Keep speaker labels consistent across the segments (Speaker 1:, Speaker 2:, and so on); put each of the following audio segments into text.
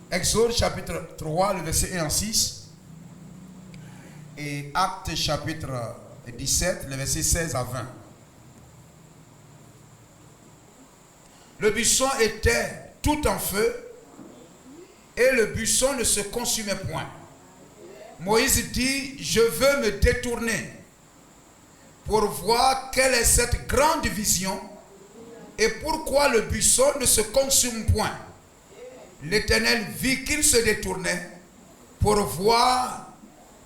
Speaker 1: Exode chapitre 3, le verset 1 à 6. Et Actes chapitre 17, le verset 16 à 20. Le buisson était tout en feu et le buisson ne se consumait point. Moïse dit, je veux me détourner pour voir quelle est cette grande vision et pourquoi le buisson ne se consume point. L'Éternel vit qu'il se détournait pour voir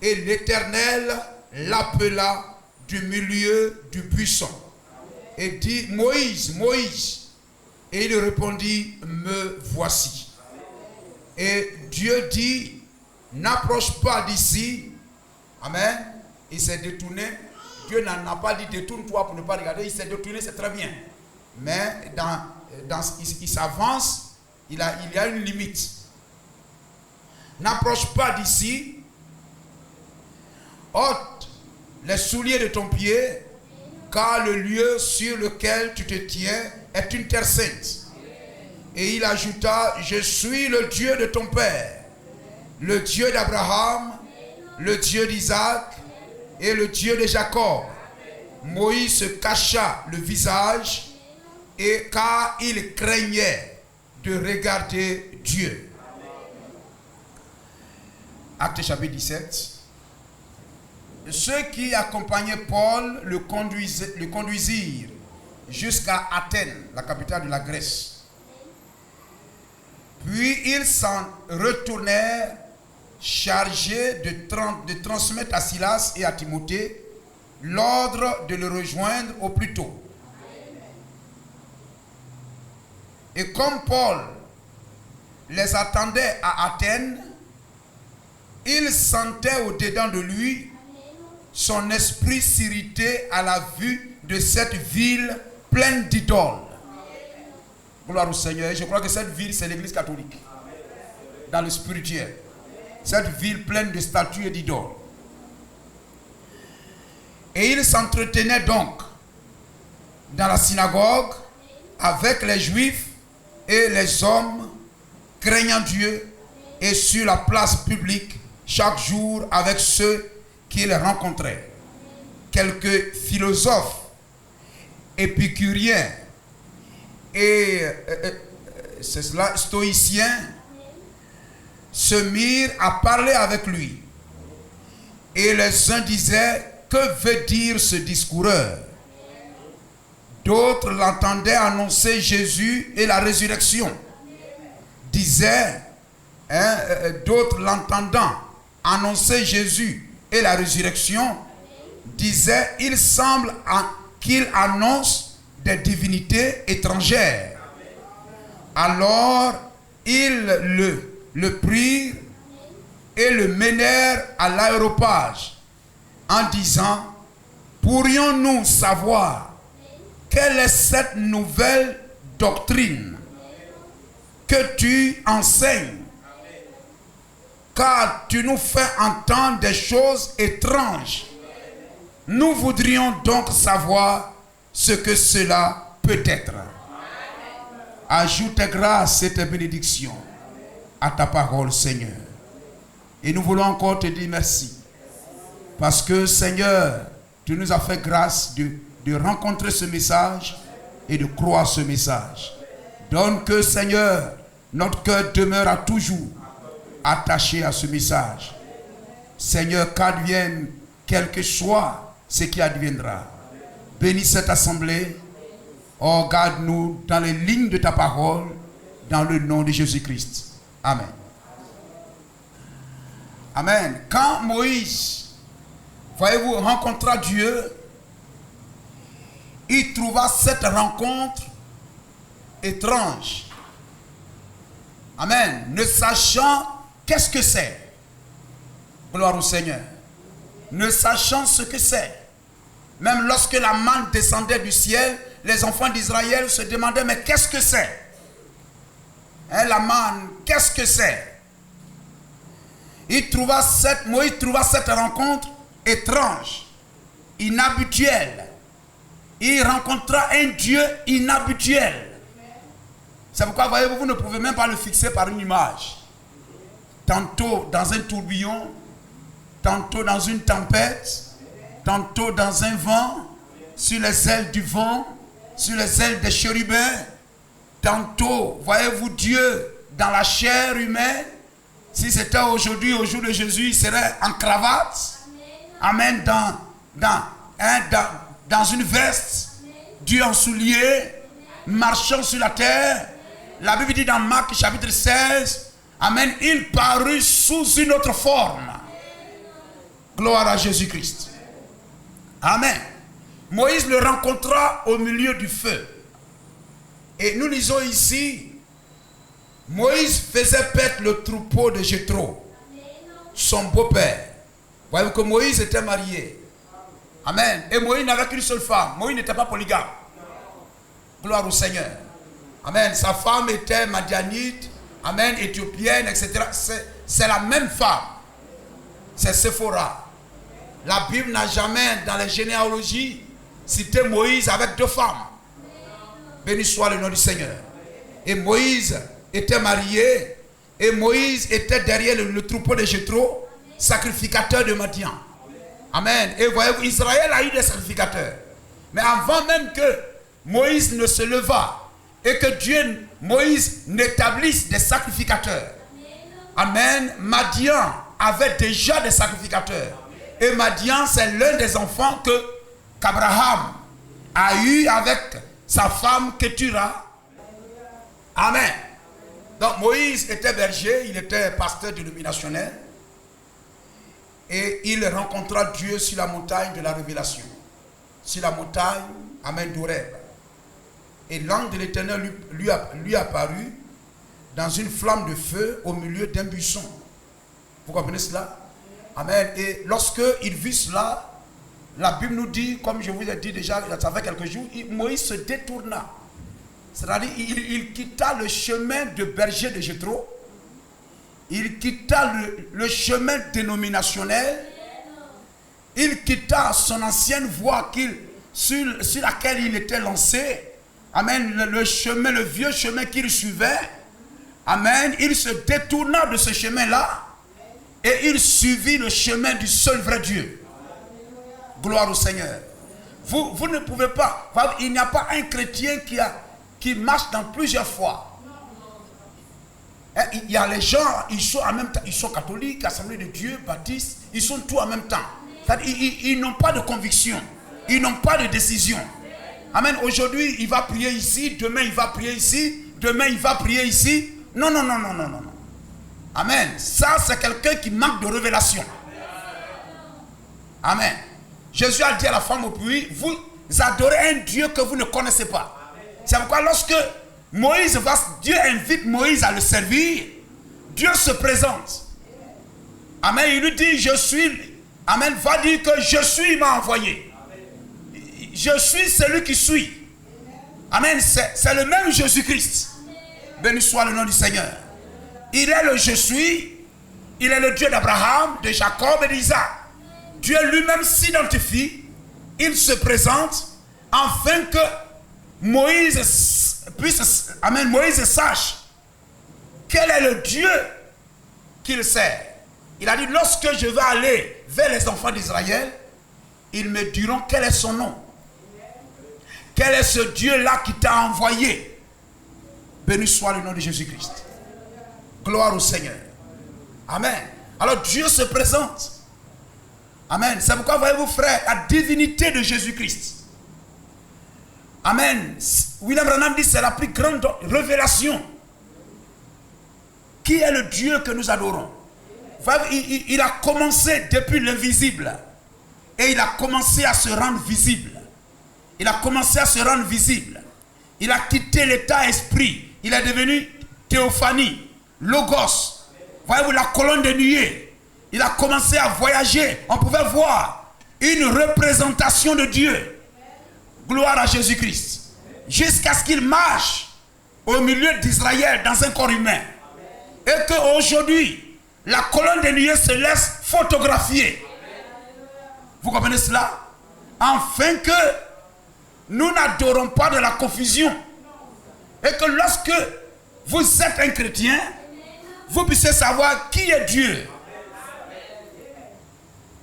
Speaker 1: et l'Éternel l'appela du milieu du buisson et dit, Moïse, Moïse. Et il répondit, me voici. Et Dieu dit, n'approche pas d'ici. Amen. Il s'est détourné. Dieu n'en a pas dit, détourne-toi pour ne pas regarder. Il s'est détourné, c'est très bien. Mais il s'avance, il y a une limite. N'approche pas d'ici. Ôte les souliers de ton pied, car le lieu sur lequel tu te tiens est une terre sainte. Et il ajouta, je suis le Dieu de ton père, le Dieu d'Abraham, le Dieu d'Isaac et le Dieu de Jacob. Moïse se cacha le visage et car il craignait de regarder Dieu. Actes chapitre 17. Ceux qui accompagnaient Paul le conduisirent jusqu'à Athènes, la capitale de la Grèce. Puis ils s'en retournèrent chargés de transmettre à Silas et à Timothée l'ordre de le rejoindre au plus tôt. Et comme Paul les attendait à Athènes, il sentait au-dedans de lui son esprit s'irriter à la vue de cette ville pleine d'idoles. Gloire au Seigneur. Je crois que cette ville, c'est l'église catholique. Dans le spirituel. Cette ville pleine de statues et d'idoles. Et il s'entretenait donc dans la synagogue avec les Juifs et les hommes craignant Dieu et sur la place publique chaque jour avec ceux qu'il rencontrait. Quelques philosophes, épicuriens et stoïciens se mirent à parler avec lui. Et les uns disaient, que veut dire ce discoureur? D'autres l'entendaient annoncer Jésus et la résurrection. Disaient, d'autres l'entendant annoncer Jésus et la résurrection, disaient, il semble qu'il annonce des divinités étrangères. Alors, ils le prirent et le menèrent à l'aréopage en disant, pourrions-nous savoir quelle est cette nouvelle doctrine que tu enseignes? Car tu nous fais entendre des choses étranges. Nous voudrions donc savoir ce que cela peut être. Ajoute grâce et tes bénédictions à ta parole, Seigneur. Et nous voulons encore te dire merci. Parce que, Seigneur, tu nous as fait grâce de rencontrer ce message et de croire ce message. Donne que, Seigneur, notre cœur demeure toujours attaché à ce message. Seigneur, qu'advienne quel que soit ce qui adviendra. Bénis cette assemblée. Oh, garde-nous dans les lignes de ta parole, dans le nom de Jésus-Christ. Amen. Amen. Quand Moïse, voyez-vous, rencontra Dieu, il trouva cette rencontre étrange. Amen. Ne sachant qu'est-ce que c'est. Gloire au Seigneur. Ne sachant ce que c'est. Même lorsque la manne descendait du ciel, les enfants d'Israël se demandaient, mais qu'est-ce que c'est? La manne, qu'est-ce que c'est? Moïse trouva cette rencontre étrange, inhabituelle. Il rencontra un Dieu inhabituel. C'est pourquoi, voyez-vous, vous ne pouvez même pas le fixer par une image. tantôt dans un tourbillon, tantôt dans une tempête, tantôt dans un vent, sur les ailes du vent, sur les ailes des chérubins, tantôt, voyez-vous Dieu dans la chair humaine. Si c'était aujourd'hui, au jour de Jésus, il serait en cravate. Amen. Dans une veste, Dieu en souliers, marchant sur la terre. La Bible dit dans Marc chapitre 16, amen, il parut sous une autre forme. Gloire à Jésus-Christ. Amen. Moïse le rencontra au milieu du feu. Et nous lisons ici, Moïse faisait paître le troupeau de Jéthro, son beau-père. Voyez-vous que Moïse était marié. Amen. Et Moïse n'avait qu'une seule femme. Moïse n'était pas polygame. Gloire au Seigneur. Amen. Sa femme était madianite, amen, éthiopienne, etc. C'est la même femme. C'est Séphora. La Bible n'a jamais, dans les généalogies, cité Moïse avec deux femmes. Béni soit le nom du Seigneur. Et Moïse était marié. Et Moïse était derrière le troupeau de Jéthro, sacrificateur de Madian. Amen. Et voyez-vous, Israël a eu des sacrificateurs. Mais avant même que Moïse ne se leva et que Moïse n'établisse des sacrificateurs. Amen. Madian avait déjà des sacrificateurs. Et Madian, c'est l'un des enfants qu'Abraham a eu avec sa femme Ketura. Amen. Donc Moïse était berger, il était pasteur dénominationnel. Et il rencontra Dieu sur la montagne de la révélation. Sur la montagne, amen, d'Horeb. Et l'ange de l'Éternel lui apparut dans une flamme de feu au milieu d'un buisson. Vous comprenez cela? Amen. Et lorsque il vit cela, la Bible nous dit, comme je vous ai dit déjà, ça fait quelques jours, Moïse se détourna. C'est-à-dire, il quitta le chemin de berger de Jéthro. Il quitta le chemin dénominationnel. Il quitta son ancienne voie sur laquelle il était lancé. Amen. Le vieux chemin qu'il suivait. Amen. Il se détourna de ce chemin-là. Et il suivit le chemin du seul vrai Dieu. Gloire au Seigneur. Vous ne pouvez pas. Il n'y a pas un chrétien qui marche dans plusieurs fois. Il y a les gens, ils sont en même temps, ils sont catholiques, Assemblée de Dieu, baptistes, ils sont tous en même temps. Ils n'ont pas de conviction, ils n'ont pas de décision. Amen. Aujourd'hui, il va prier ici, demain il va prier ici, demain il va prier ici. Non. Amen. Ça, c'est quelqu'un qui manque de révélation. Amen. Jésus a dit à la femme au puits, vous adorez un Dieu que vous ne connaissez pas. C'est pourquoi lorsque Dieu invite Moïse à le servir, Dieu se présente. Amen. Il lui dit, je suis. Amen. Va dire que je suis, il m'a envoyé. Je suis celui qui suis. Amen. C'est le même Jésus-Christ. Béni soit le nom du Seigneur. Il est le je suis. Il est le Dieu d'Abraham, de Jacob et d'Isaac. Dieu lui-même s'identifie. Il se présente afin que Moïse sache quel est le Dieu qu'il sert. Il a dit, lorsque je vais aller vers les enfants d'Israël, ils me diront quel est son nom. Quel est ce Dieu-là qui t'a envoyé. Béni soit le nom de Jésus-Christ. Gloire au Seigneur. Amen. Alors Dieu se présente. Amen. C'est pourquoi voyez-vous frère, la divinité de Jésus-Christ. Amen. William Branham dit c'est la plus grande révélation. Qui est le Dieu que nous adorons? Il a commencé depuis l'invisible. Et il a commencé à se rendre visible. Il a commencé à se rendre visible. Il a quitté l'état esprit. Il est devenu théophanie, logos. Voyez-vous la colonne de nuée. Il a commencé à voyager. On pouvait voir une représentation de Dieu. Gloire à Jésus-Christ. Jusqu'à ce qu'il marche au milieu d'Israël dans un corps humain. Et qu'aujourd'hui, la colonne de nuée se laisse photographier. Vous comprenez cela? Afin que nous n'adorons pas de la confusion. Et que lorsque vous êtes un chrétien, vous puissiez savoir qui est Dieu.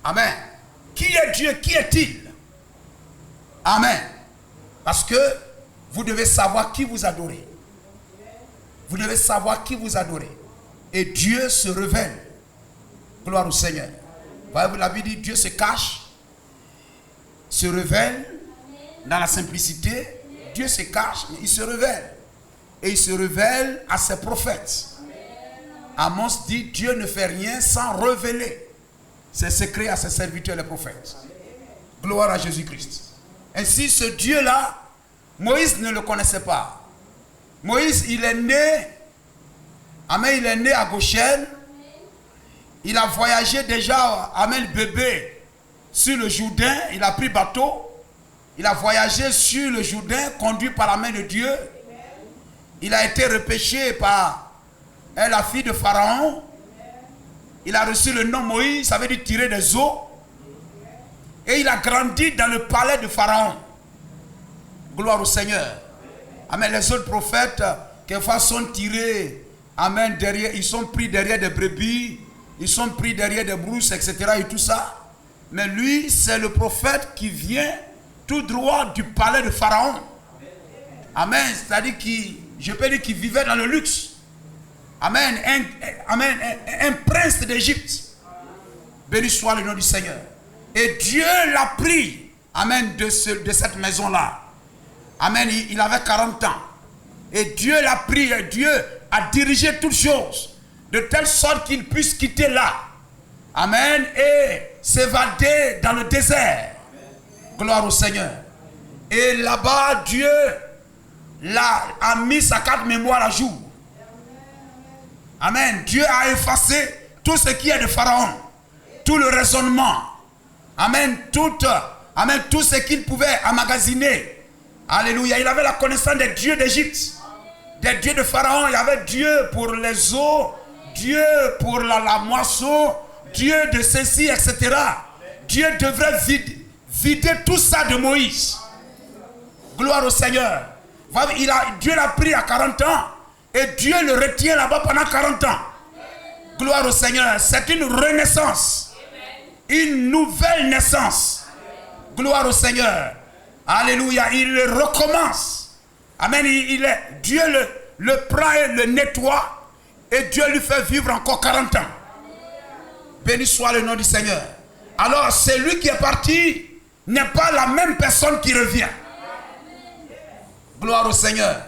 Speaker 1: Amen. Qui est Dieu? Qui est-il? Amen. Parce que vous devez savoir qui vous adorez. Vous devez savoir qui vous adorez. Et Dieu se révèle. Gloire au Seigneur. Voyez-vous, la Bible dit Dieu se cache, se révèle dans la simplicité. Dieu se cache, mais il se révèle. Et il se révèle à ses prophètes. Amos dit Dieu ne fait rien sans révéler ses secrets à ses serviteurs les prophètes. Gloire à Jésus-Christ. Ainsi ce Dieu-là, Moïse ne le connaissait pas. Moïse, il est né, amen, il est né à Goshen. Il a voyagé déjà, amen, bébé, sur le Jourdain. Il a pris bateau. Il a voyagé sur le Jourdain, conduit par la main de Dieu. Il a été repêché par la fille de Pharaon. Il a reçu le nom Moïse, ça veut dire tirer des eaux. Et il a grandi dans le palais de Pharaon. Gloire au Seigneur. Amen. Les autres prophètes, quelquefois, sont tirés, amen, derrière, ils sont pris derrière des brebis, ils sont pris derrière des brousses, etc. et tout ça. Mais lui, c'est le prophète qui vient tout droit du palais de Pharaon. Amen. C'est-à-dire je peux dire qu'il vivait dans le luxe. Amen. Un prince d'Égypte. Béni soit le nom du Seigneur. Et Dieu l'a pris, amen, de cette maison-là. Amen. Il avait 40 ans. Et Dieu l'a pris, et Dieu a dirigé toutes choses de telle sorte qu'il puisse quitter là. Amen. Et s'évader dans le désert. Gloire au Seigneur. Et là-bas, Dieu a mis sa carte mémoire à jour. Amen. Dieu a effacé tout ce qui est de Pharaon. Tout le raisonnement. Amen. Tout ce qu'il pouvait emmagasiner. Alléluia. Il avait la connaissance des dieux d'Égypte. Des dieux de Pharaon. Il y avait Dieu pour les eaux. Dieu pour la moisson. Dieu de ceci, etc. Dieu devrait vider tout ça de Moïse. Gloire au Seigneur. Dieu l'a pris à 40 ans. Et Dieu le retient là-bas pendant 40 ans. Gloire au Seigneur. C'est une renaissance. Une nouvelle naissance. Gloire au Seigneur. Alléluia. Il recommence. Amen. Dieu le prend et le nettoie. Et Dieu lui fait vivre encore 40 ans. Béni soit le nom du Seigneur. Alors celui qui est parti n'est pas la même personne qui revient. Gloire au Seigneur.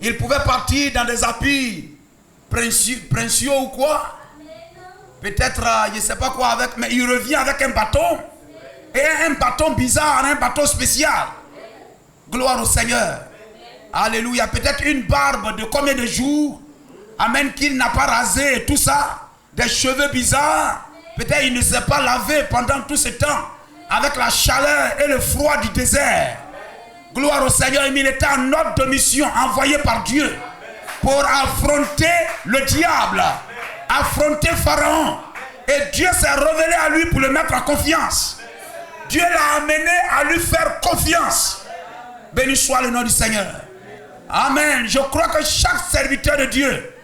Speaker 1: Il pouvait partir dans des habits princiaux ou quoi. Peut-être, je ne sais pas quoi avec, mais il revient avec un bâton. Et un bâton bizarre, un bâton spécial. Gloire au Seigneur. Alléluia. Peut-être une barbe de combien de jours. Amen, qu'il n'a pas rasé et tout ça. Des cheveux bizarres. Peut-être il ne s'est pas lavé pendant tout ce temps. Avec la chaleur et le froid du désert. Gloire au Seigneur. Il était en ordre de mission envoyé par Dieu. Pour affronter le diable. Affronter Pharaon. Et Dieu s'est révélé à lui pour le mettre en confiance. Dieu l'a amené à lui faire confiance. Béni soit le nom du Seigneur. Amen. Je crois que chaque serviteur de Dieu,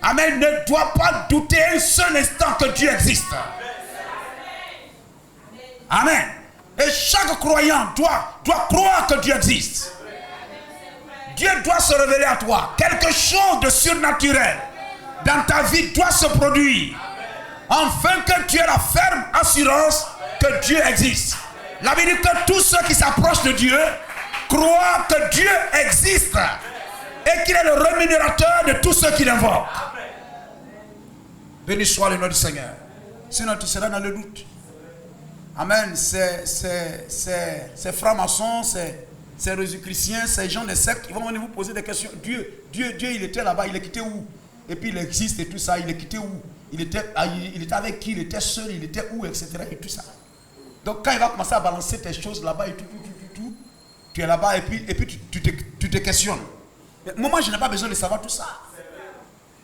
Speaker 1: amen, ne doit pas douter un seul instant que Dieu existe. Amen. Et chaque croyant doit croire que Dieu existe. Dieu doit se révéler à toi. Quelque chose de surnaturel dans ta vie doit se produire. Afin que tu aies la ferme assurance que Dieu existe. La Bible dit que tous ceux qui s'approchent de Dieu croient que Dieu existe. Et qu'il est le rémunérateur de tous ceux qui l'invoquent. Béni soit le nom du Seigneur. Sinon tu seras dans le doute. Amen. Ces francs-maçons, ces résurrectiens, ces gens de sectes, ils vont venir vous poser des questions. Dieu, il était là-bas, il est quitté où? Et puis il existe et tout ça, il est quitté où? Il était avec qui? Il était seul, il était où? Etc. et tout ça. Donc quand il va commencer à balancer tes choses là-bas et tout, tu es là-bas et puis tu te questionnes. Mais moi, je n'ai pas besoin de savoir tout ça.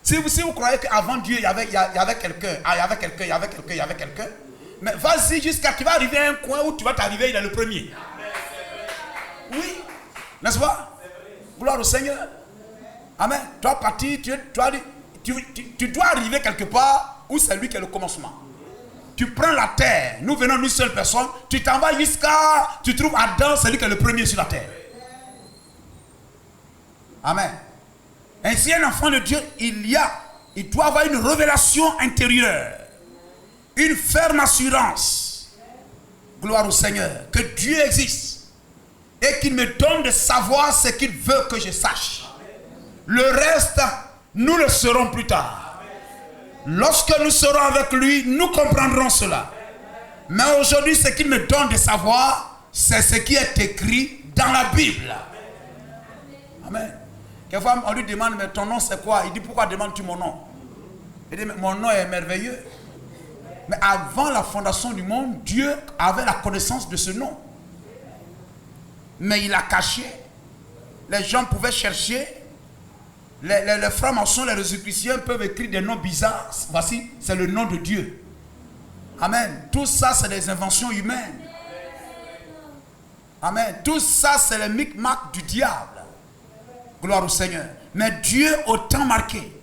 Speaker 1: Si vous croyez qu'avant Dieu, il y avait quelqu'un, il y avait quelqu'un, mais vas-y jusqu'à tu vas arriver à un coin où tu vas t'arriver, il est le premier. Oui, n'est-ce pas? Gloire au Seigneur. Amen. Tu vas partir, tu tu dois arriver quelque part où c'est lui qui est le commencement. Tu prends la terre, nous venons d'une seule personne, tu t'en vas jusqu'à, tu trouves Adam, c'est lui qui est le premier sur la terre. Amen. Ainsi, un enfant de Dieu, il doit avoir une révélation intérieure, une ferme assurance, gloire au Seigneur, que Dieu existe et qu'il me donne de savoir ce qu'il veut que je sache. Le reste, nous le saurons plus tard. Lorsque nous serons avec lui, nous comprendrons cela. Mais aujourd'hui, ce qu'il me donne de savoir, c'est ce qui est écrit dans la Bible. Amen. Quelquefois, on lui demande, mais ton nom c'est quoi? Il dit, pourquoi demandes-tu mon nom? Il dit, mais mon nom est merveilleux. Mais avant la fondation du monde, Dieu avait la connaissance de ce nom. Mais il l'a caché. Les gens pouvaient chercher. Les francs-maçons, les résurrectionneurs peuvent écrire des noms bizarres. Voici, c'est le nom de Dieu. Amen. Tout ça, c'est des inventions humaines. Amen. Tout ça, c'est les micmacs du diable. Gloire au Seigneur. Mais Dieu, au temps marqué,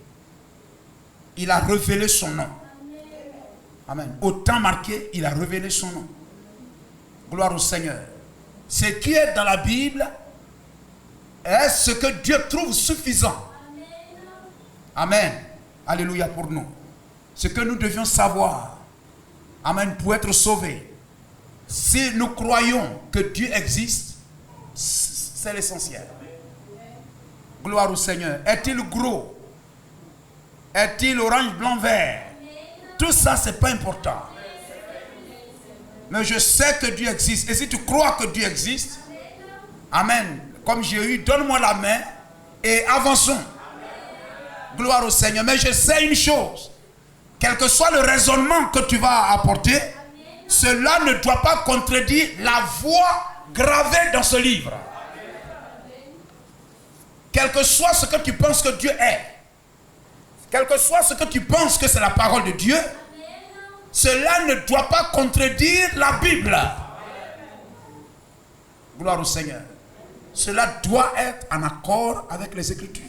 Speaker 1: il a révélé son nom. Amen. Au temps marqué, il a révélé son nom. Gloire au Seigneur. Ce qui est dans la Bible est ce que Dieu trouve suffisant. Amen. Alléluia pour nous. Ce que nous devions savoir. Amen. Pour être sauvés. Si nous croyons que Dieu existe, c'est l'essentiel. Gloire au Seigneur. Est-il gros? Est-il orange, blanc, vert? Tout ça, ce n'est pas important. Mais je sais que Dieu existe. Et si tu crois que Dieu existe, amen. Comme j'ai eu, donne-moi la main et avançons. Gloire au Seigneur. Mais je sais une chose. Quel que soit le raisonnement que tu vas apporter, cela ne doit pas contredire la voix gravée dans ce livre. Quel que soit ce que tu penses que Dieu est, quel que soit ce que tu penses que c'est la parole de Dieu, cela ne doit pas contredire la Bible. Gloire au Seigneur. Cela doit être en accord avec les Écritures.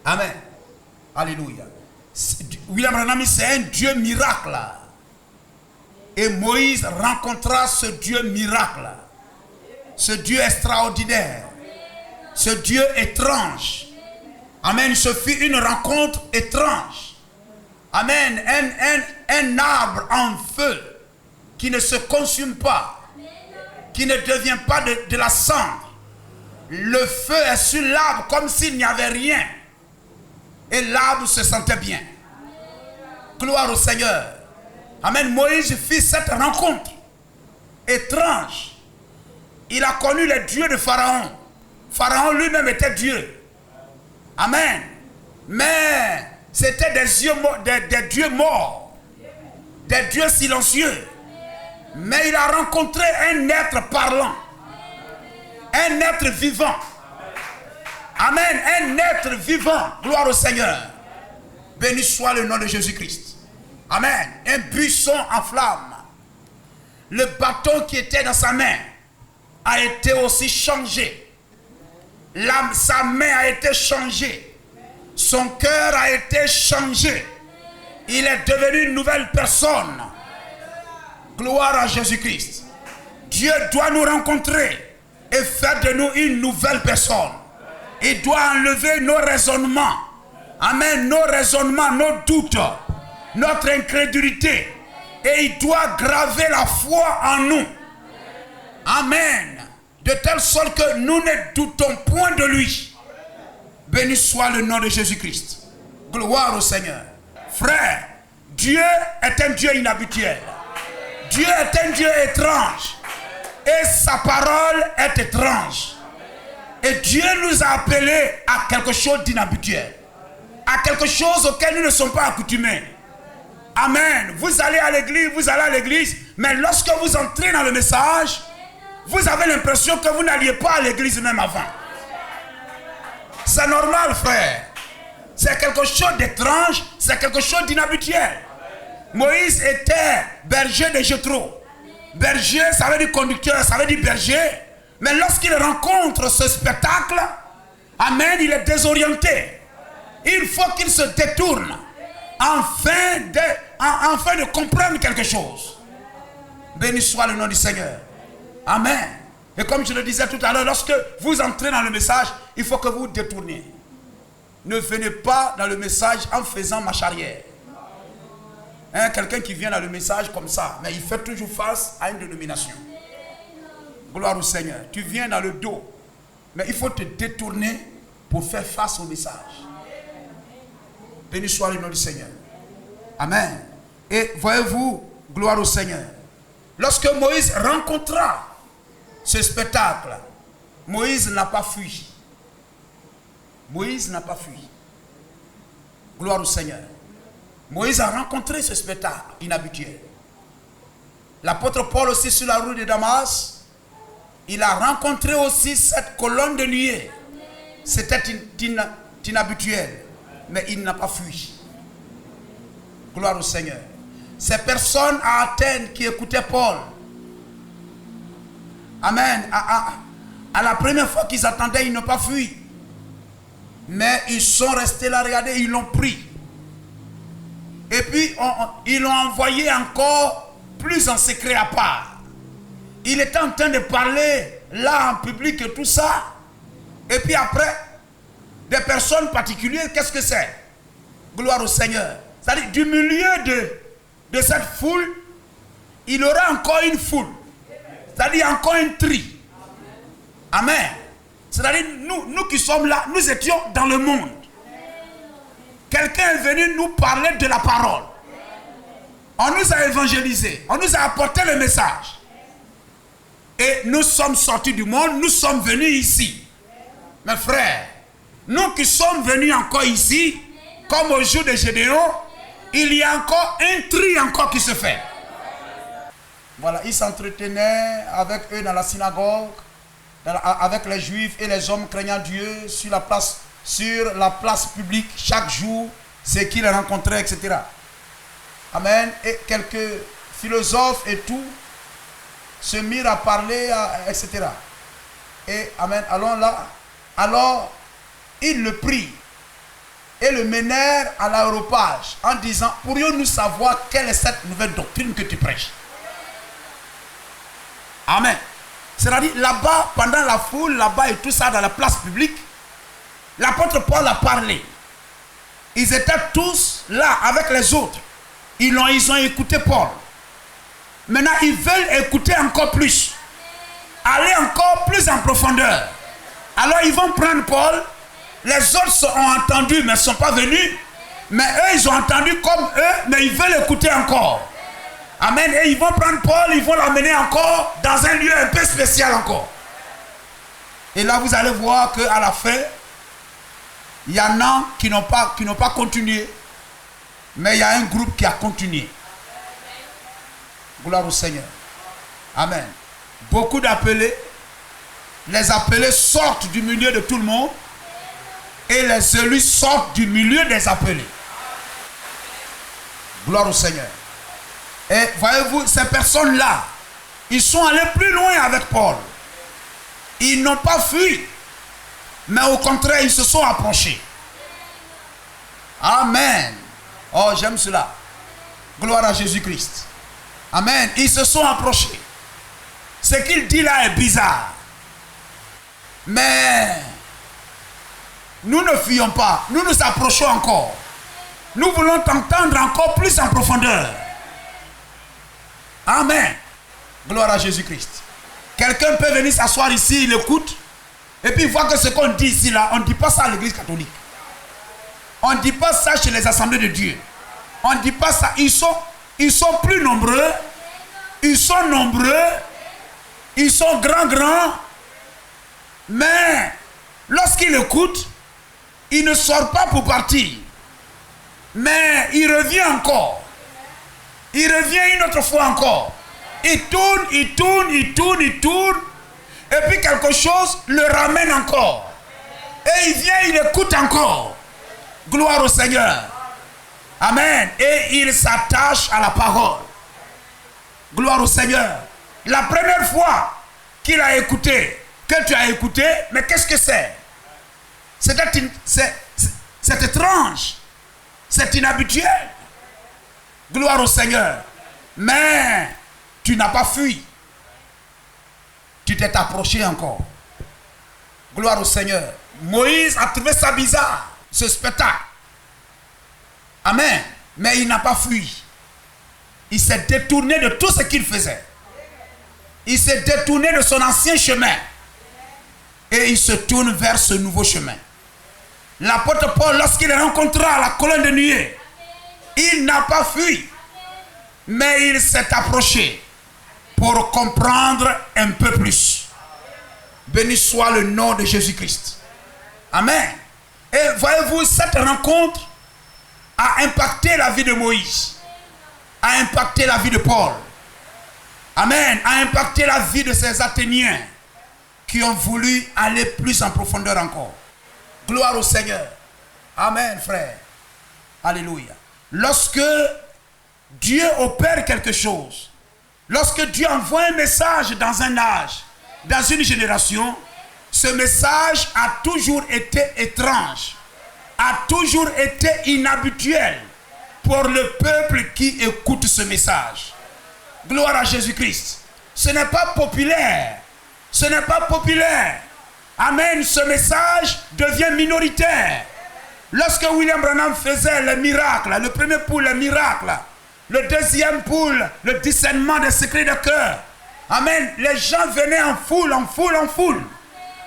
Speaker 1: Amen. Alléluia. William Branham, c'est un Dieu miracle. Et Moïse rencontra ce Dieu miracle. Ce Dieu extraordinaire. Ce Dieu étrange. Amen. Ce fut une rencontre étrange. Amen. Un arbre en feu qui ne se consume pas, qui ne devient pas de la cendre. Le feu est sur l'arbre comme s'il n'y avait rien. Et l'arbre se sentait bien. Gloire au Seigneur. Amen. Moïse fit cette rencontre étrange. Il a connu les dieux de Pharaon. Pharaon lui-même était Dieu. Amen. Mais c'était des dieux morts. Des dieux silencieux. Mais il a rencontré un être parlant. Un être vivant. Amen. Un être vivant. Gloire au Seigneur. Béni soit le nom de Jésus-Christ. Amen. Un buisson en flamme. Le bâton qui était dans sa main a été aussi changé. Sa main a été changée. Son cœur a été changé. Il est devenu une nouvelle personne. Gloire à Jésus-Christ. Dieu doit nous rencontrer et faire de nous une nouvelle personne. Il doit enlever nos raisonnements. Amen. Nos raisonnements, nos doutes, notre incrédulité. Et il doit graver la foi en nous. Amen. De telle sorte que nous ne doutons point de lui. Béni soit le nom de Jésus-Christ. Gloire au Seigneur. Frère, Dieu est un Dieu inhabituel. Dieu est un Dieu étrange. Et sa parole est étrange. Et Dieu nous a appelés à quelque chose d'inhabituel. À quelque chose auquel nous ne sommes pas accoutumés. Amen. Vous allez à l'église, mais lorsque vous entrez dans le message, vous avez l'impression que vous n'alliez pas à l'église même avant. C'est normal, frère. C'est quelque chose d'étrange, c'est quelque chose d'inhabituel. Moïse était berger de Jéthro. Berger, ça veut dire conducteur, ça veut dire berger. Mais lorsqu'il rencontre ce spectacle, amen, il est désorienté. Il faut qu'il se détourne afin de comprendre quelque chose. Béni soit le nom du Seigneur. Amen. Et comme je le disais tout à l'heure, lorsque vous entrez dans le message, il faut que vous vous détourniez. Ne venez pas dans le message en faisant marche arrière. Hein, quelqu'un qui vient dans le message comme ça, mais il fait toujours face à une dénomination. Gloire au Seigneur. Tu viens dans le dos, mais il faut te détourner pour faire face au message. Béni soit le nom du Seigneur. Amen. Et voyez-vous, gloire au Seigneur. Lorsque Moïse rencontra ce spectacle, Moïse n'a pas fui. Moïse n'a pas fui. Gloire au Seigneur. Moïse a rencontré ce spectacle inhabituel. L'apôtre Paul aussi sur la route de Damas, il a rencontré aussi cette colonne de nuée. C'était inhabituel, mais il n'a pas fui. Gloire au Seigneur. Ces personnes à Athènes qui écoutaient Paul, amen, à la première fois qu'ils attendaient, ils n'ont pas fui. Mais ils sont restés là, regardez, ils l'ont pris. Et puis, ils l'ont envoyé encore plus en secret à part. Il était en train de parler là en public et tout ça. Et puis après, des personnes particulières, qu'est-ce que c'est? Gloire au Seigneur. C'est-à-dire, du milieu de cette foule, il y aura encore une foule. C'est-à-dire, encore un tri. Amen. C'est-à-dire, nous qui sommes là, nous étions dans le monde. Quelqu'un est venu nous parler de la parole. On nous a évangélisés. On nous a apporté le message. Et nous sommes sortis du monde. Nous sommes venus ici. Mes frères, nous qui sommes venus encore ici, comme au jour de Gédéon, il y a encore un tri encore qui se fait. Voilà, il s'entretenait avec eux dans la synagogue, avec les Juifs et les hommes craignant Dieu sur la place publique chaque jour, ce qu'il rencontrait, etc. Amen. Et quelques philosophes et tout se mirent à parler, etc. Et amen. Alors ils le prient et le menèrent à l'aéropage en disant: pourrions-nous savoir quelle est cette nouvelle doctrine que tu prêches? Amen. C'est-à-dire là-bas, pendant la foule, là-bas et tout ça, dans la place publique, l'apôtre Paul a parlé. Ils étaient tous là avec les autres. Ils ont écouté Paul. Maintenant, ils veulent écouter encore plus. Aller encore plus en profondeur. Alors, ils vont prendre Paul. Les autres ont entendu, mais ne sont pas venus. Mais eux, ils ont entendu comme eux, mais ils veulent écouter encore. Amen. Et ils vont prendre Paul, ils vont l'amener encore dans un lieu un peu spécial encore. Et là, vous allez voir qu'à la fin, il y en a qui n'ont pas continué, mais il y a un groupe qui a continué. Gloire au Seigneur. Amen. Beaucoup d'appelés, les appelés sortent du milieu de tout le monde et les élus sortent du milieu des appelés. Gloire au Seigneur. Et voyez-vous, ces personnes-là, ils sont allés plus loin avec Paul. Ils n'ont pas fui, mais au contraire, ils se sont approchés. Amen. Oh, j'aime cela. Gloire à Jésus-Christ. Amen. Ils se sont approchés. Ce qu'il dit là est bizarre. Mais nous ne fuyons pas. Nous nous approchons encore. Nous voulons t'entendre encore plus en profondeur. Amen. Gloire à Jésus-Christ. Quelqu'un peut venir s'asseoir ici, il écoute, et puis il voit que ce qu'on dit ici, là, on ne dit pas ça à l'église catholique. On ne dit pas ça chez les assemblées de Dieu. On ne dit pas ça. Ils sont plus nombreux. Ils sont nombreux. Ils sont grands. Mais lorsqu'il écoute, il ne sort pas pour partir. Mais il revient encore. Il revient une autre fois encore. Il tourne. Et puis quelque chose le ramène encore. Et il vient, il écoute encore. Gloire au Seigneur. Amen. Et il s'attache à la parole. Gloire au Seigneur. La première fois qu'il a écouté, que tu as écouté, mais qu'est-ce que c'est? C'est étrange. C'est inhabituel. Gloire au Seigneur. Mais tu n'as pas fui. Tu t'es approché encore. Gloire au Seigneur. Moïse a trouvé ça bizarre, ce spectacle. Amen. Mais il n'a pas fui. Il s'est détourné de tout ce qu'il faisait. Il s'est détourné de son ancien chemin. Et il se tourne vers ce nouveau chemin. L'apôtre Paul, lorsqu'il rencontra la colonne de nuée, il n'a pas fui. Mais il s'est approché pour comprendre un peu plus. Béni soit le nom de Jésus-Christ. Amen. Et voyez-vous, cette rencontre a impacté la vie de Moïse, a impacté la vie de Paul. Amen. A impacté la vie de ces Athéniens qui ont voulu aller plus en profondeur encore. Gloire au Seigneur. Amen, frère. Alléluia. Lorsque Dieu opère quelque chose, lorsque Dieu envoie un message dans un âge, dans une génération, ce message a toujours été étrange, a toujours été inhabituel pour le peuple qui écoute ce message. Gloire à Jésus-Christ. Ce n'est pas populaire. Ce n'est pas populaire. Amen. Ce message devient minoritaire. Lorsque William Branham faisait le miracle, le premier pour le miracle, le deuxième pour le discernement des secrets de cœur. Amen. Les gens venaient en foule, en foule, en foule.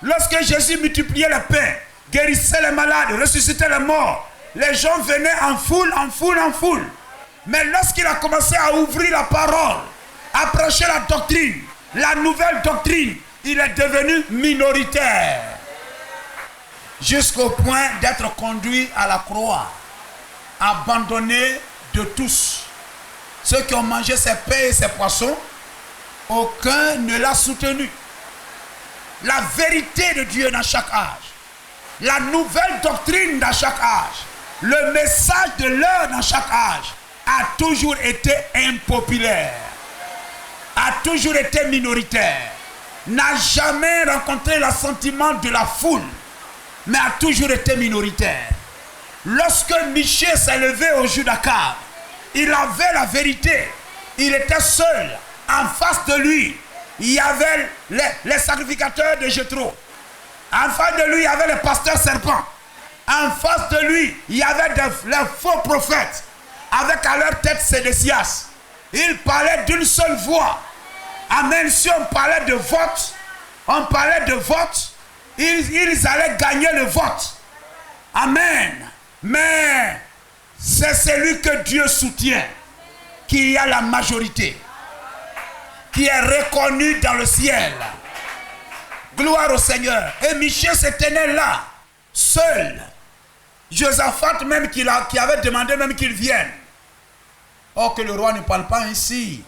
Speaker 1: Lorsque Jésus multipliait le pain, guérissait les malades, ressuscitait les morts, les gens venaient en foule, en foule, en foule. Mais lorsqu'il a commencé à ouvrir la parole, à prêcher la doctrine, la nouvelle doctrine, il est devenu minoritaire. Jusqu'au point d'être conduit à la croix, abandonné de tous. Ceux qui ont mangé ses pains et ses poissons, aucun ne l'a soutenu. La vérité de Dieu dans chaque âge, la nouvelle doctrine dans chaque âge, le message de l'heure dans chaque âge a toujours été impopulaire, a toujours été minoritaire, n'a jamais rencontré l'assentiment de la foule, mais a toujours été minoritaire. Lorsque Michée s'est levé au jour d'Akab, il avait la vérité, il était seul. En face de lui, il y avait les sacrificateurs de Jéthro. En face de lui, il y avait les pasteurs serpents. En face de lui, il y avait les faux prophètes, avec à leur tête Sédécias. Ils parlaient d'une seule voix. Amen. Si on parlait de vote, ils allaient gagner le vote. Amen. Mais c'est celui que Dieu soutient qui a la majorité, qui est reconnu dans le ciel. Gloire au Seigneur. Et Michée se tenait là, seul. Josaphat même qui avait demandé même qu'il vienne. Or que le roi ne parle pas ainsi.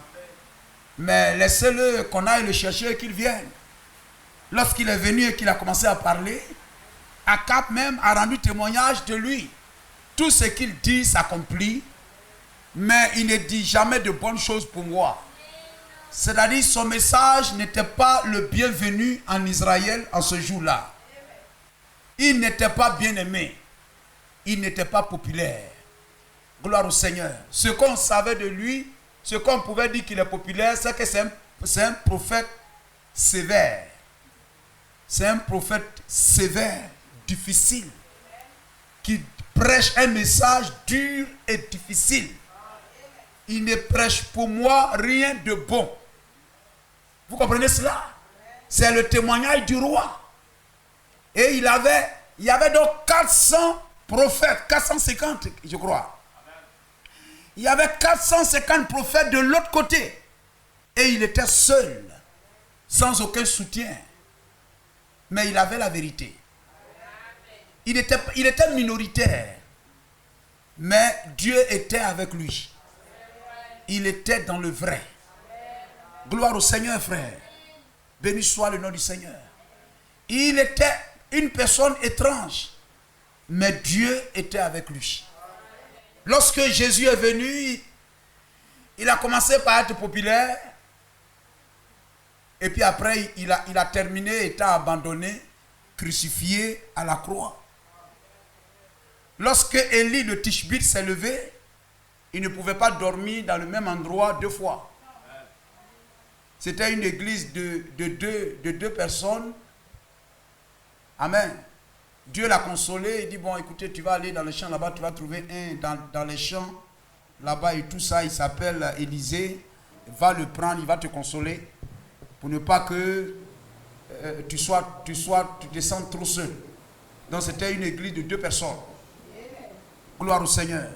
Speaker 1: Mais laissez-le qu'on aille le chercher et qu'il vienne. Lorsqu'il est venu et qu'il a commencé à parler, Akab même a rendu témoignage de lui. Tout ce qu'il dit s'accomplit, mais il ne dit jamais de bonnes choses pour moi. C'est-à-dire son message n'était pas le bienvenu en Israël en ce jour-là. Il n'était pas bien aimé. Il n'était pas populaire. Gloire au Seigneur. Ce qu'on savait de lui, ce qu'on pouvait dire qu'il est populaire, c'est que c'est un prophète sévère. C'est un prophète sévère, difficile, qui prêche un message dur et difficile. Il ne prêche pour moi rien de bon. Vous comprenez cela? C'est le témoignage du roi. Et il y avait donc 400 prophètes, 450 je crois. Il y avait 450 prophètes de l'autre côté. Et il était seul, sans aucun soutien. Mais il avait la vérité. Il était minoritaire. Mais Dieu était avec lui. Il était dans le vrai. Gloire au Seigneur, frère. Béni soit le nom du Seigneur. Il était une personne étrange. Mais Dieu était avec lui. Lorsque Jésus est venu, il a commencé par être populaire. Et puis après, il a terminé étant abandonné, crucifié à la croix. Lorsque Élie de Tishbite s'est levé, il ne pouvait pas dormir dans le même endroit 2 fois. C'était une église de deux personnes. Amen. Dieu l'a consolé. Il dit, bon, écoutez, tu vas aller dans les champs là-bas, tu vas trouver un dans les champs là-bas et tout ça. Il s'appelle Élisée. Va le prendre, il va te consoler pour ne pas que tu te sentes trop seul. Donc c'était une église de 2 personnes. Gloire au Seigneur.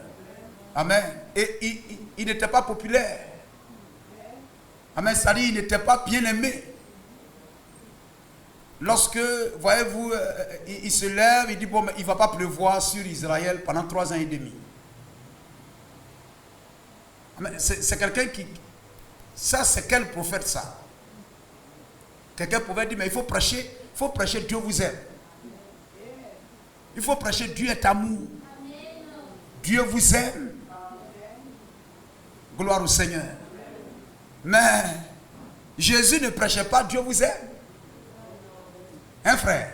Speaker 1: Amen. Et il n'était pas populaire. Amen. C'est-à-dire, il n'était pas bien aimé. Lorsque, voyez-vous, il se lève, il dit, bon, mais il ne va pas pleuvoir sur Israël pendant 3 ans et demi. Amen. C'est quelqu'un qui... Ça, c'est quel prophète, ça? Quelqu'un pouvait dire, mais il faut prêcher, Dieu vous aime. Il faut prêcher, Dieu est amour. Dieu vous aime. Gloire au Seigneur. Mais Jésus ne prêchait pas, Dieu vous aime. Hein, frère?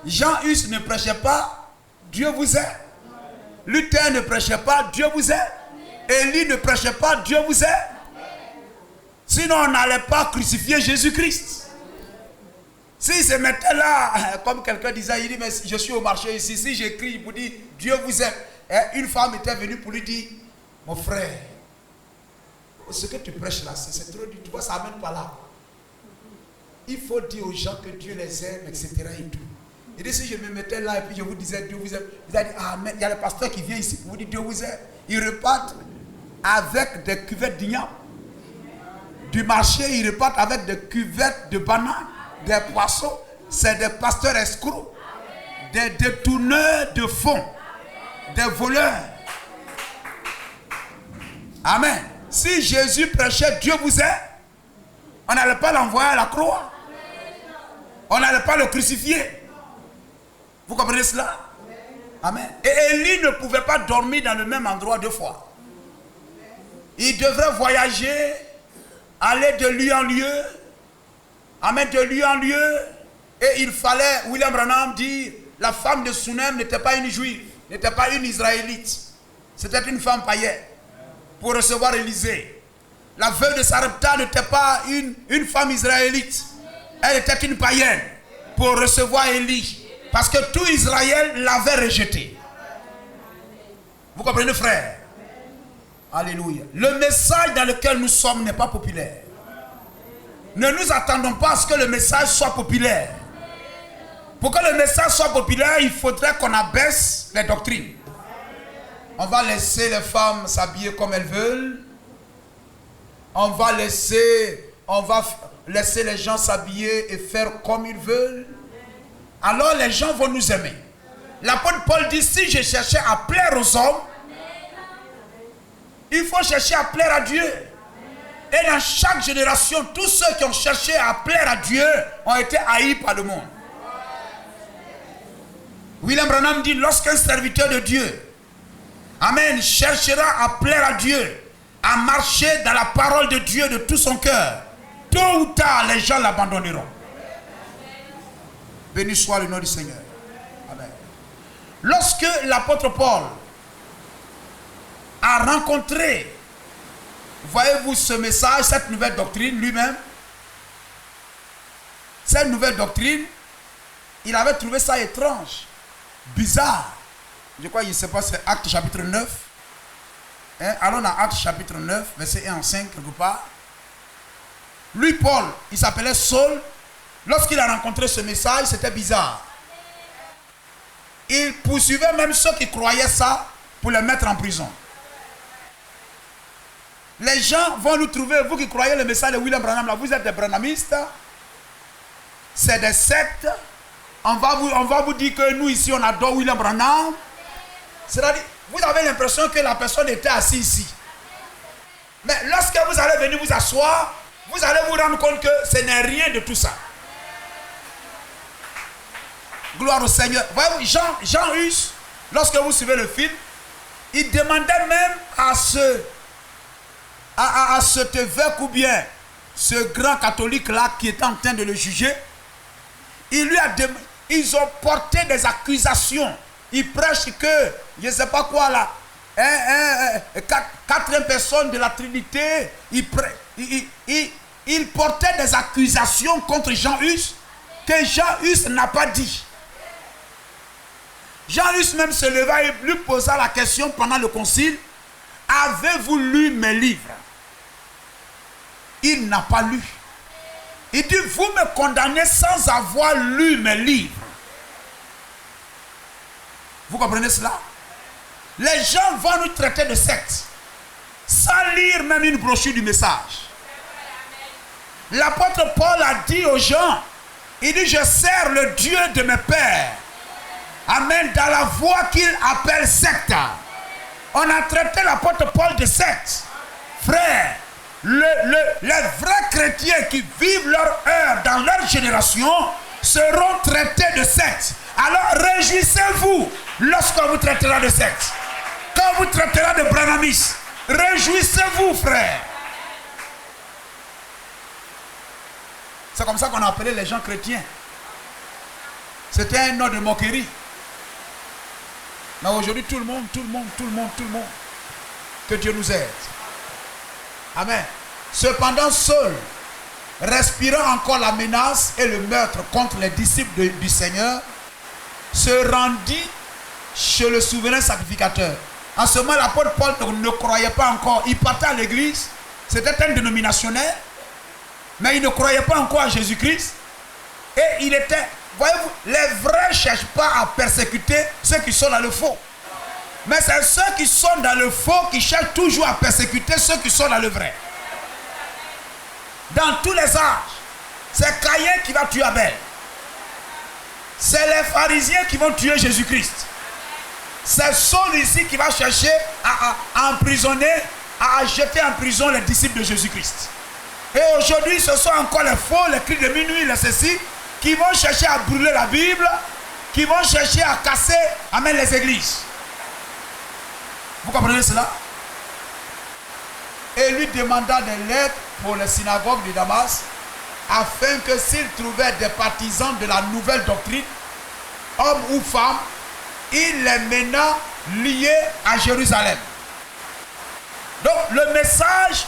Speaker 1: Jean-Hus ne prêchait pas, Dieu vous aime. Luther ne prêchait pas, Dieu vous aime. Élie ne prêchait pas, Dieu vous aime. Sinon, on n'allait pas crucifier Jésus-Christ. S'il se mettait là, comme quelqu'un disait, il dit, mais je suis au marché ici, si j'écris pour dire, Dieu vous aime. Et une femme était venue pour lui dire, mon frère, ce que tu prêches là, c'est trop dur, tu vois, ça n'amène pas là. Il faut dire aux gens que Dieu les aime, etc. et tout. Il dit, si je me mettais là et puis je vous disais, Dieu vous aime, vous allez dire, ah, mais il y a le pasteur qui vient ici pour vous dire, Dieu vous aime. Ils repartent avec des cuvettes d'igname. Du marché, ils repartent avec des cuvettes de bananes, des poissons. C'est des pasteurs escrocs, des détourneurs de fonds, des voleurs. Amen. Si Jésus prêchait Dieu vous aime, on n'allait pas l'envoyer à la croix. On n'allait pas le crucifier. Vous comprenez cela? Amen. Et Élie ne pouvait pas dormir dans le même endroit 2 fois. Il devrait voyager, aller de lieu en lieu. Amen, de lieu en lieu. Et il fallait, William Branham dit, la femme de Sunem n'était pas une juive, n'était pas une israélite. C'était une femme païenne pour recevoir Élisée. La veuve de Sarepta n'était pas une femme israélite. Elle était une païenne pour recevoir Élie. Parce que tout Israël l'avait rejeté. Vous comprenez, frère? Alléluia. Le message dans lequel nous sommes n'est pas populaire. Ne nous attendons pas à ce que le message soit populaire. Pour que le message soit populaire, il faudrait qu'on abaisse les doctrines. On va laisser les femmes s'habiller comme elles veulent. On va laisser les gens s'habiller et faire comme ils veulent. Alors les gens vont nous aimer. L'apôtre Paul dit, si je cherchais à plaire aux hommes, il faut chercher à plaire à Dieu. Et dans chaque génération, tous ceux qui ont cherché à plaire à Dieu ont été haïs par le monde. William Branham dit, lorsqu'un serviteur de Dieu, amen, cherchera à plaire à Dieu, à marcher dans la parole de Dieu de tout son cœur, tôt ou tard, les gens l'abandonneront. Béni soit le nom du Seigneur. Amen. Lorsque l'apôtre Paul a rencontré, voyez-vous ce message, cette nouvelle doctrine lui-même, cette nouvelle doctrine, il avait trouvé ça étrange, bizarre. Je crois qu'il se passe Actes chapitre 9. Allons dans Actes chapitre 9, verset 1 en 5, quelque part. Lui, Paul, il s'appelait Saul. Lorsqu'il a rencontré ce message, c'était bizarre. Il poursuivait même ceux qui croyaient ça pour les mettre en prison. Les gens vont nous trouver, vous qui croyez le message de William Branham, là, vous êtes des branhamistes. C'est des sectes. On va vous dire que nous ici, on adore William Branham. C'est-à-dire, vous avez l'impression que la personne était assise ici. Mais lorsque vous allez venir vous asseoir, vous allez vous rendre compte que ce n'est rien de tout ça. Gloire au Seigneur. Voyez-vous, Jean Hus, lorsque vous suivez le film, il demandait même à cet évêque ou bien ce grand catholique là qui était en train de le juger, ils ont porté des accusations il prêche que, je ne sais pas quoi là, quatrième personne de la Trinité, il portait des accusations contre Jean Hus que Jean Hus n'a pas dit. Jean Hus même se leva et lui posa la question pendant le concile, avez-vous lu mes livres? Il n'a pas lu. Il dit, vous me condamnez sans avoir lu mes livres. Vous comprenez cela? Les gens vont nous traiter de secte sans lire même une brochure du message. L'apôtre Paul a dit aux gens, il dit, je sers le Dieu de mes pères. Amen, dans la voie qu'il appelle secte. On a traité l'apôtre Paul de secte. Frère, les vrais chrétiens qui vivent leur heure dans leur génération seront traités de secte. Alors réjouissez-vous lorsqu'on vous traitera de secte. Quand on vous traitera de branamis, réjouissez-vous, frère. C'est comme ça qu'on a appelé les gens chrétiens. C'était un nom de moquerie. Mais aujourd'hui, tout le monde. Que Dieu nous aide. Amen. Cependant, Saul, respirant encore la menace et le meurtre contre les disciples du Seigneur, se rendit chez le souverain sacrificateur. En ce moment, l'apôtre Paul ne croyait pas encore. Il partait à l'église. C'était un dénominationnaire. Mais il ne croyait pas encore à Jésus-Christ. Et il était... Voyez-vous, les vrais ne cherchent pas à persécuter ceux qui sont dans le faux. Mais c'est ceux qui sont dans le faux qui cherchent toujours à persécuter ceux qui sont dans le vrai. Dans tous les âges, c'est Caïn qui va tuer Abel. C'est les pharisiens qui vont tuer Jésus-Christ. C'est Saul ici qui va chercher à emprisonner, à jeter en prison les disciples de Jésus-Christ. Et aujourd'hui, ce sont encore les faux, les cris de minuit, les ceci, qui vont chercher à brûler la Bible, qui vont chercher à casser, amen, les églises. Vous comprenez cela? Et lui demanda des lettres pour les synagogues de Damas, afin que s'il trouvait des partisans de la nouvelle doctrine, hommes ou femmes, il les mena liés à Jérusalem. Donc le message,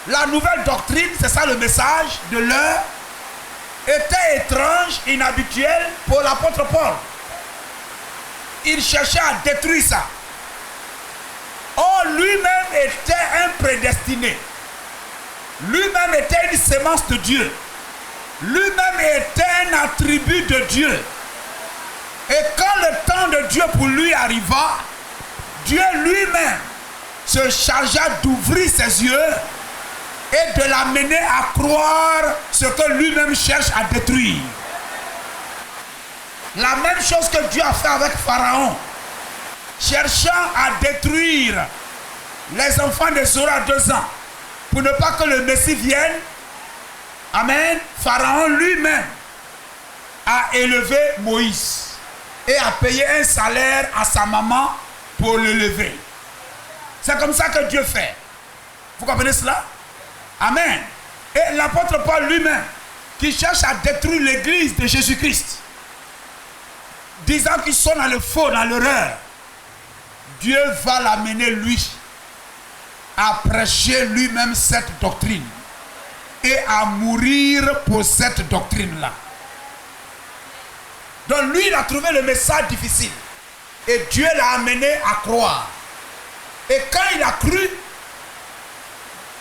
Speaker 1: la nouvelle doctrine, c'est ça le message de l'heure, était étrange, inhabituel pour l'apôtre Paul. Il cherchait à détruire ça. Or, lui-même était un prédestiné. Lui-même était une sémence de Dieu. Lui-même était un attribut de Dieu. Et quand le temps de Dieu pour lui arriva, Dieu lui-même se chargea d'ouvrir ses yeux et de l'amener à croire ce que lui-même cherche à détruire. La même chose que Dieu a fait avec Pharaon, cherchant à détruire les enfants de Zora à 2 ans, pour ne pas que le Messie vienne. Amen. Pharaon lui-même a élevé Moïse et a payé un salaire à sa maman pour l'élever. C'est comme ça que Dieu fait. Vous comprenez cela? Amen. Et l'apôtre Paul lui-même, qui cherche à détruire l'église de Jésus-Christ, disant qu'ils sont dans le faux, dans l'erreur, Dieu va l'amener lui à prêcher lui-même cette doctrine et à mourir pour cette doctrine-là. Donc lui, il a trouvé le message difficile et Dieu l'a amené à croire. Et quand il a cru,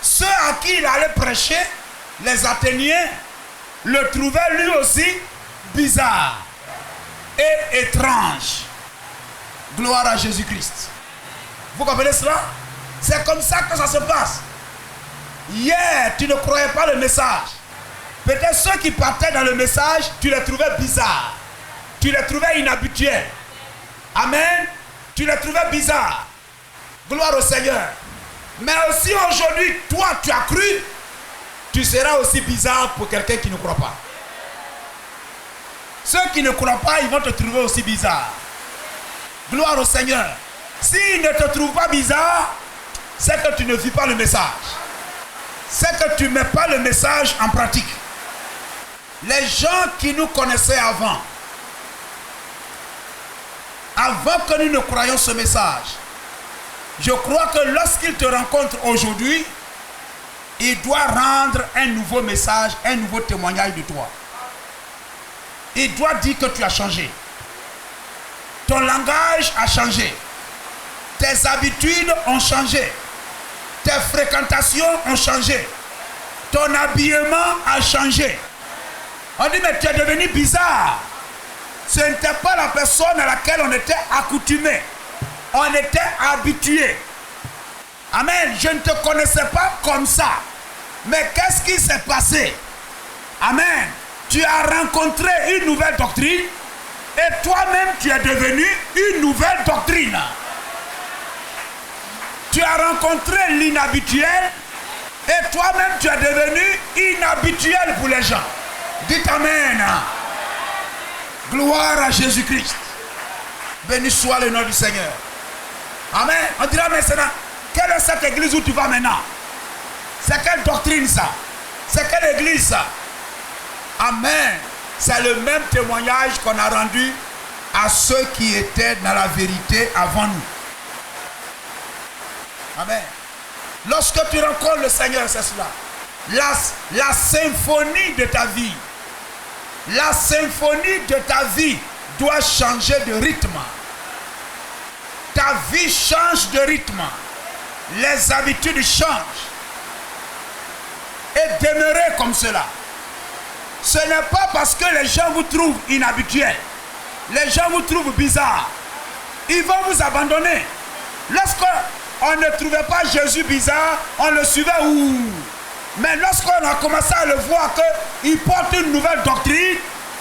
Speaker 1: ceux à qui il allait prêcher, les Athéniens, le trouvaient lui aussi bizarre et étrange. Gloire à Jésus-Christ. Vous comprenez cela? C'est comme ça que ça se passe. Hier, tu ne croyais pas le message. Peut-être ceux qui partaient dans le message, tu les trouvais bizarres. Tu les trouvais inhabituels. Amen. Tu les trouvais bizarres. Gloire au Seigneur. Mais aussi aujourd'hui, toi, tu as cru, tu seras aussi bizarre pour quelqu'un qui ne croit pas. Ceux qui ne croient pas, ils vont te trouver aussi bizarre. Gloire au Seigneur. S'ils ne te trouvent pas bizarre, c'est que tu ne vis pas le message. C'est que tu ne mets pas le message en pratique. Les gens qui nous connaissaient avant, avant que nous ne croyions ce message, je crois que lorsqu'il te rencontre aujourd'hui, il doit rendre un nouveau message, un nouveau témoignage de toi. Il doit dire que tu as changé. Ton langage a changé. Tes habitudes ont changé. Tes fréquentations ont changé. Ton habillement a changé. On dit, mais tu es devenu bizarre. Ce n'était pas la personne à laquelle on était accoutumé. On était habitué. Amen. Je ne te connaissais pas comme ça. Mais qu'est-ce qui s'est passé? Amen. Tu as rencontré une nouvelle doctrine et toi-même tu es devenu une nouvelle doctrine. Tu as rencontré l'inhabituel et toi-même tu es devenu inhabituel pour les gens. Dites Amen. Gloire à Jésus-Christ. Béni soit le nom du Seigneur. Amen. On dira maintenant, quelle est cette église où tu vas maintenant? C'est quelle doctrine ça? C'est quelle église ça? Amen. C'est le même témoignage qu'on a rendu à ceux qui étaient dans la vérité avant nous. Amen. Lorsque tu rencontres le Seigneur, c'est cela. La symphonie de ta vie. La symphonie de ta vie doit changer de rythme. Ta vie change de rythme. Les habitudes changent. Et demeurez comme cela. Ce n'est pas parce que les gens vous trouvent inhabituels. Les gens vous trouvent bizarre. Ils vont vous abandonner. Lorsqu'on ne trouvait pas Jésus bizarre, on le suivait où? Mais lorsqu'on a commencé à le voir qu'il porte une nouvelle doctrine,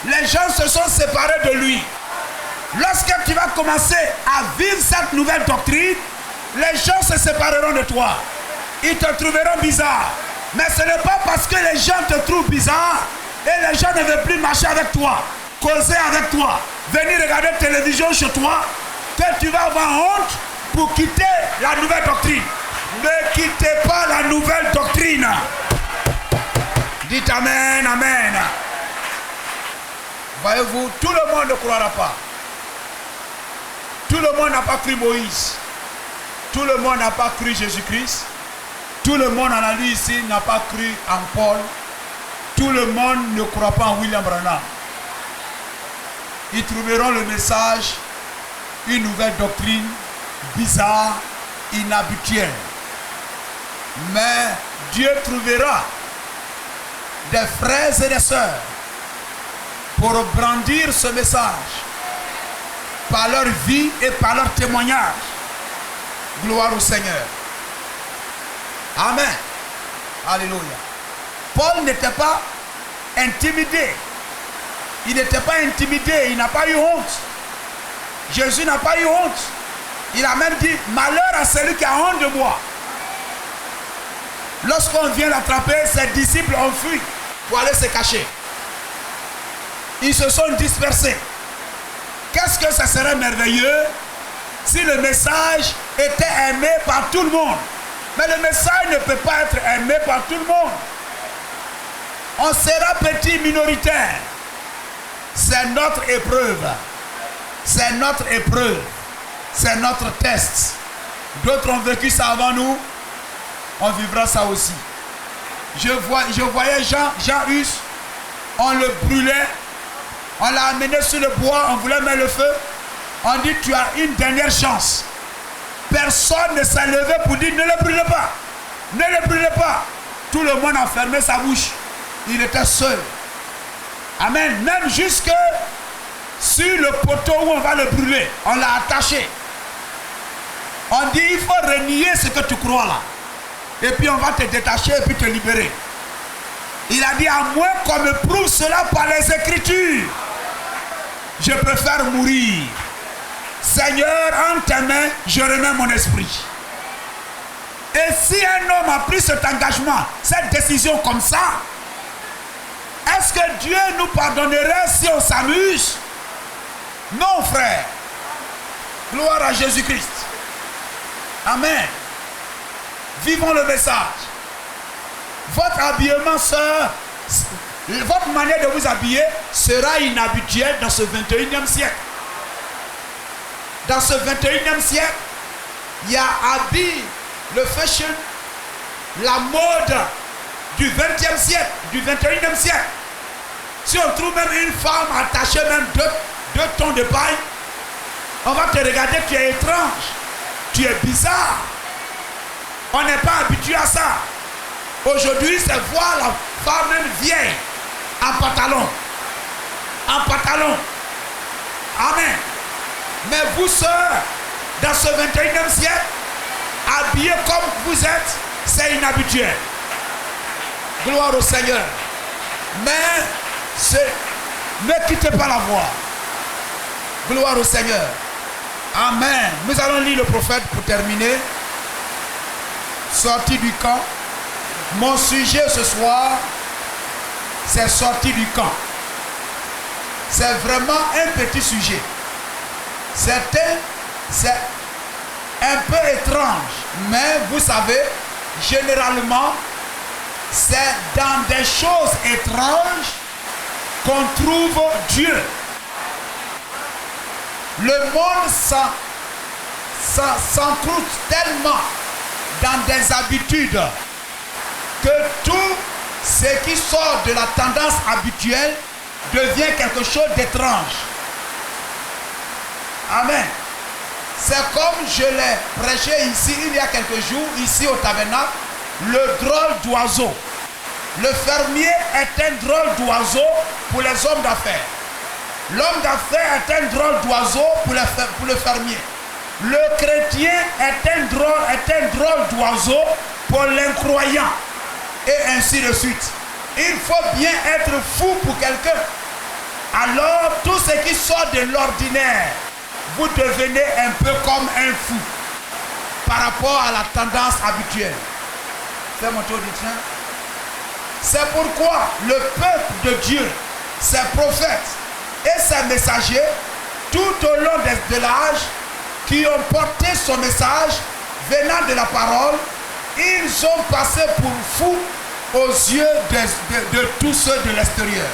Speaker 1: les gens se sont séparés de lui. Lorsque tu vas commencer à vivre cette nouvelle doctrine, les gens se sépareront de toi. Ils te trouveront bizarre. Mais ce n'est pas parce que les gens te trouvent bizarre et les gens ne veulent plus marcher avec toi, causer avec toi, venir regarder la télévision chez toi, que tu vas avoir honte pour quitter la nouvelle doctrine. Ne quittez pas la nouvelle doctrine. Dites Amen, Amen. Voyez-vous, tout le monde ne croira pas. Tout le monde n'a pas cru Moïse. Tout le monde n'a pas cru Jésus-Christ. Tout le monde en a lu ici n'a pas cru en Paul. Tout le monde ne croit pas en William Branham. Ils trouveront le message, une nouvelle doctrine, bizarre, inhabituelle. Mais Dieu trouvera des frères et des sœurs pour brandir ce message par leur vie et par leur témoignage. Gloire au Seigneur. Amen. Alléluia. Paul n'était pas intimidé. Il n'était pas intimidé. Il n'a pas eu honte. Jésus n'a pas eu honte. Il a même dit, malheur à celui qui a honte de moi. Lorsqu'on vient l'attraper, ses disciples ont fui pour aller se cacher. Ils se sont dispersés. Qu'est-ce que ça serait merveilleux si le message était aimé par tout le monde? Mais le message ne peut pas être aimé par tout le monde. On sera petit, minoritaire. C'est notre épreuve. C'est notre épreuve. C'est notre test. D'autres ont vécu ça avant nous. On vivra ça aussi. Je voyais Jean Hus. On le brûlait. On l'a amené sur le bois. On voulait mettre le feu. On dit, tu as une dernière chance. Personne ne s'est levé pour dire, ne le brûlez pas. Ne le brûlez pas. Tout le monde a fermé sa bouche. Il était seul. Amen. Même jusque sur le poteau où on va le brûler, on l'a attaché. On dit, il faut renier ce que tu crois là. Et puis on va te détacher et puis te libérer. Il a dit, à moins qu'on me prouve cela par les Écritures, je préfère mourir. Seigneur, en tes mains, je remets mon esprit. Et si un homme a pris cet engagement, cette décision comme ça, est-ce que Dieu nous pardonnerait si on s'amuse? Non, frère. Gloire à Jésus-Christ. Amen. Vivons le message. Votre habillement, sœur, votre manière de vous habiller sera inhabituelle dans ce 21e siècle. dans ce 21e siècle, il y a habillé le fashion, la mode du 20e siècle, du 21e siècle. Si on trouve même une femme attachée même deux tons de paille, on va te regarder, tu es étrange, tu es bizarre. On n'est pas habitué à ça. Aujourd'hui, c'est voir la femme même vieille en pantalon. En pantalon. Amen. Mais vous, sœurs, dans ce 21e siècle, habillés comme vous êtes, c'est inhabituel. Gloire au Seigneur. Mais ne quittez pas la voie. Gloire au Seigneur. Amen. Nous allons lire le prophète pour terminer. Sortie du camp. Mon sujet ce soir, c'est sortie du camp. C'est vraiment un petit sujet. C'est un peu étrange, mais vous savez, généralement, c'est dans des choses étranges qu'on trouve Dieu. Le monde s'encroute tellement dans des habitudes que tout ce qui sort de la tendance habituelle devient quelque chose d'étrange. Amen. C'est comme je l'ai prêché ici il y a quelques jours, ici au tabernacle, le drôle d'oiseau. Le fermier est un drôle d'oiseau pour les hommes d'affaires. L'homme d'affaires est un drôle d'oiseau pour le fermier. Le chrétien est un drôle d'oiseau pour l'incroyant. Et ainsi de suite. Il faut bien être fou pour quelqu'un. Alors tout ce qui sort de l'ordinaire, vous devenez un peu comme un fou par rapport à la tendance habituelle. Fais mon tour du train. C'est pourquoi le peuple de Dieu, ses prophètes et ses messagers, tout au long de l'âge, qui ont porté son message venant de la parole, ils ont passé pour fous aux yeux de tous ceux de l'extérieur.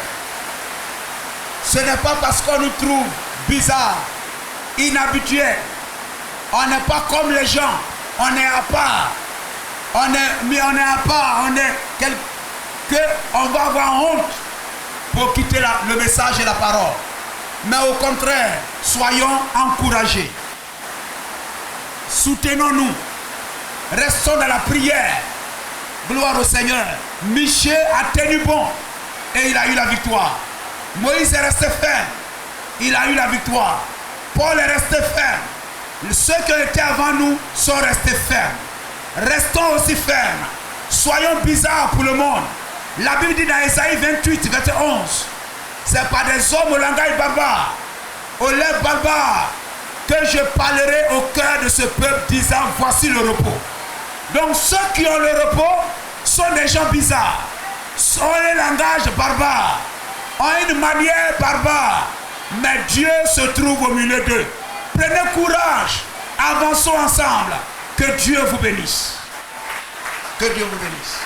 Speaker 1: Ce n'est pas parce qu'on nous trouve bizarres, inhabituels, on n'est pas comme les gens, on est à part, on va avoir honte pour quitter le message et la parole. Mais au contraire, soyons encouragés. Soutenons-nous. Restons dans la prière. Gloire au Seigneur. Michée a tenu bon et il a eu la victoire. Moïse est resté ferme. Il a eu la victoire. Paul est resté ferme. Ceux qui étaient avant nous sont restés fermes. Restons aussi fermes. Soyons bizarres pour le monde. La Bible dit dans Ésaïe 28, verset 11, c'est pas des hommes au langage barbare, aux lèvres barbares, que je parlerai au cœur de ce peuple disant voici le repos. Donc ceux qui ont le repos sont des gens bizarres, ont un langage barbare, ont une manière barbare, mais Dieu se trouve au milieu d'eux. Prenez courage, avançons ensemble, que Dieu vous bénisse. Que Dieu vous bénisse.